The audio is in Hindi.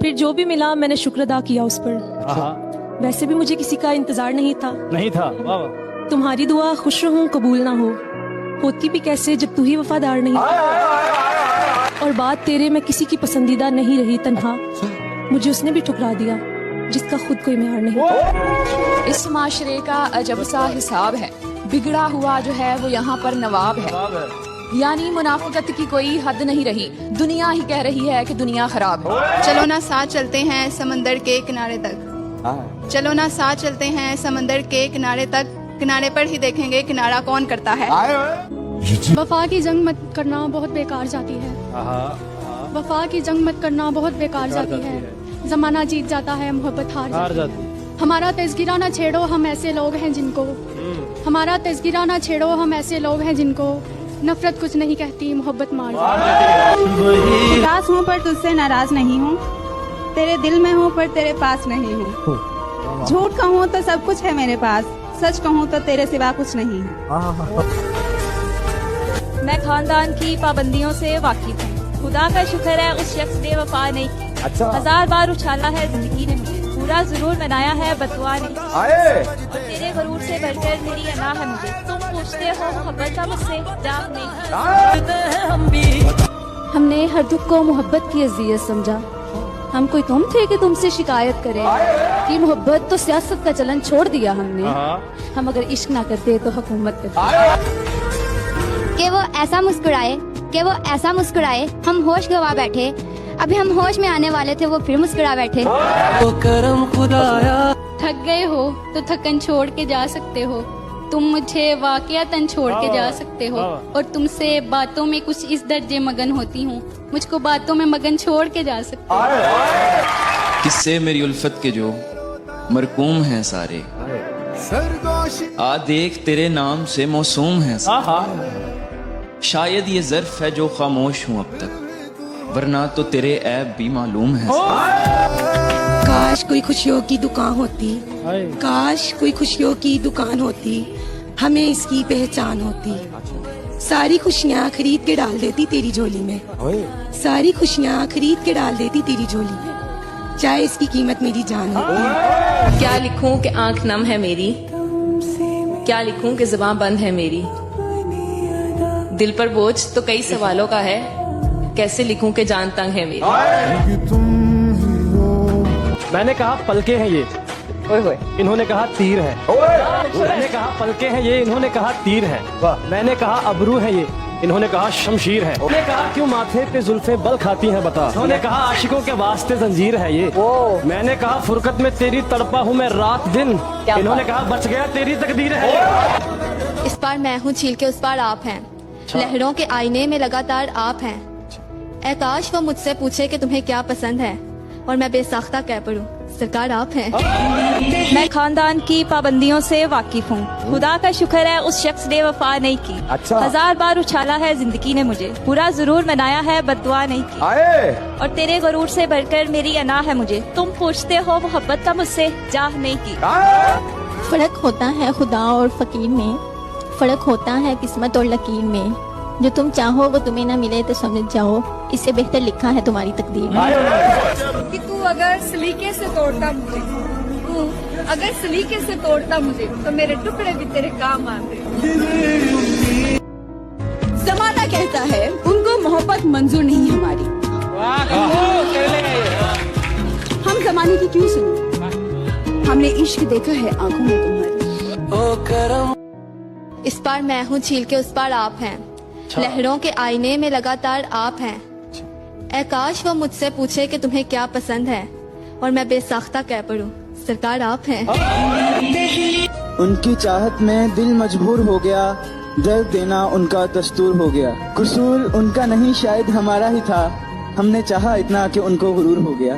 फिर जो भी मिला मैंने शुक्र अदा किया उस पर। वैसे भी मुझे किसी का इंतजार नहीं था। वाह वाह। तुम्हारी दुआ खुश रहूं कबूल ना होती भी कैसे जब तू ही वफादार नहीं। और बात तेरे मैं किसी की पसंदीदा नहीं रही तन्हा, मुझे उसने भी ठुकरा दिया जिसका खुद कोई मेहर नहीं। इस माशरे का अजब सा हिसाब है, बिगड़ा हुआ जो है वो यहाँ पर नवाब है। यानी मुनाफिकत की कोई हद नहीं रही, दुनिया ही कह रही है कि दुनिया खराब है। चलो ना साथ चलते हैं समंदर के किनारे तक, चलो ना साथ चलते हैं समंदर के किनारे तक, किनारे पर ही देखेंगे किनारा कौन करता है। वफा की जंग मत करना बहुत बेकार जाती है, वफा की जंग मत करना बहुत बेकार जाती है। जमाना जीत जाता है, मोहब्बत हार जाती है। हमारा तज़किरा ना छेड़ो, हम ऐसे लोग हैं जिनको, हमारा तज़किरा ना छेड़ो, हम ऐसे लोग हैं जिनको नफरत कुछ नहीं कहती, मोहब्बत मार जाती। उदास हूँ पर तुझसे नाराज नहीं हूँ, तेरे दिल में हूँ पर तेरे पास नहीं हूँ। झूठ कहूँ तो सब कुछ है मेरे पास, सच कहूँ तो तेरे सिवा कुछ नहीं है। मैं खानदान की पाबंदियों से वाकिफ हूँ, खुदा का शुक्र है उस शख्स ने वफा नहीं की। 1000 बार उछाला है जिंदगी ने मुझे, पूरा जरूर मनाया है बदुआ नहीं। और तेरे गरूर से बढ़कर मेरी अना है मुझे, तुम पूछते हो मोहब्बत का मुझसे जाप नहीं। हमने हर दुख को मोहब्बत की अज़ियत समझा, हम कोई तुम थे कि तुमसे शिकायत करें कि मोहब्बत तो सियासत का चलन छोड़ दिया हमने। हम अगर इश्क ना करते तो हुकूमत करते। कि वो ऐसा मुस्कुराए, कि वो ऐसा मुस्कुराए, हम होश गवा बैठे, अभी हम होश में आने वाले थे वो फिर मुस्कुरा बैठे। वो करम खुदाया। थक गए हो तो थकन छोड़ के जा सकते हो, तुम मुझे वाकयातन छोड़ के जा सकते हो। और तुमसे बातों में कुछ इस दर्जे मगन होती हूँ, मुझको बातों में मगन छोड़ के जा सकते हो। किस्से मेरी उल्फत के जो मरकूम हैं सारे, आ देख तेरे नाम से मौसूम हैं सारे। शायद ये ज़र्फ है जो खामोश हूँ अब तक, वरना तो तेरे ऐब भी मालूम है। काश कोई खुशियों की दुकान होती, काश कोई खुशियों की दुकान होती, हमें इसकी पहचान होती। सारी खुशियाँ खरीद के डाल देती तेरी झोली में, सारी खुशियाँ खरीद के डाल देती तेरी झोली में, चाहे इसकी कीमत मेरी जान होती। क्या लिखूं कि आंख नम है मेरी, क्या लिखूं कि ज़ुबान बंद है मेरी, दिल पर बोझ तो कई सवालों का है, कैसे लिखूं कि जान तंग है मेरी। मैंने कहा पलके हैं ये, इन्होंने कहा तीर है। मैंने कहा पलके हैं ये, इन्होंने कहा तीर है। मैंने कहा अबरू है ये, इन्होंने कहा शमशीर है। मैंने कहा क्यों माथे पे जुल्फे बल खाती हैं बता, इन्होंने कहा आशिकों के वास्ते जंजीर है ये। मैंने कहा फुरकत में तेरी तड़पा हूँ मैं रात दिन, इन्होंने कहा बच गया तेरी तकदीर है। इस पार मैं हूँ छील के उस पार आप हैं, लहरों के आईने में लगातार आप हैं। ऐ काश वो मुझसे पूछे कि तुम्हें क्या पसंद है, और मैं बेसाख्ता कह पड़ूं सरकार आप हैं। मैं खानदान की पाबंदियों से वाकिफ हूँ, खुदा का शुक्र है उस शख्स ने वफा नहीं की। 1000 बार उछाला है जिंदगी ने मुझे, पूरा जरूर मनाया है बदुआ नहीं की। और तेरे गरूर से बढ़कर मेरी अना है मुझे, तुम पूछते हो मोहब्बत का मुझसे जाह नहीं की। फर्क होता है खुदा और फकीर में, फर्क होता है किस्मत और लकीर में, जो तुम चाहो वो तुम्हें ना मिले तो समझ जाओ इससे बेहतर लिखा है तुम्हारी तकदीर में। कि तू अगर सलीके से तोड़ता मुझे, तू अगर सलीके से तोड़ता मुझे, तो मेरे टुकड़े भी तेरे काम आते। जमाना कहता है उनको मोहब्बत मंजूर नहीं हमारी, हम जमाने की क्यों सुने, हमने इश्क देखा है आंखों में तुम्हारी। इस पार मैं हूँ छील के उस पार आप हैं, लहरों के आईने में लगातार आप हैं। ऐ काश वो मुझसे पूछे कि तुम्हें क्या पसंद है, और मैं बेसाख्ता कह पड़ूं सरकार आप हैं। उनकी चाहत में दिल मजबूर हो गया, दर्द देना उनका दस्तूर हो गया। कसूर उनका नहीं शायद हमारा ही था, हमने चाहा इतना कि उनको गुरूर हो गया।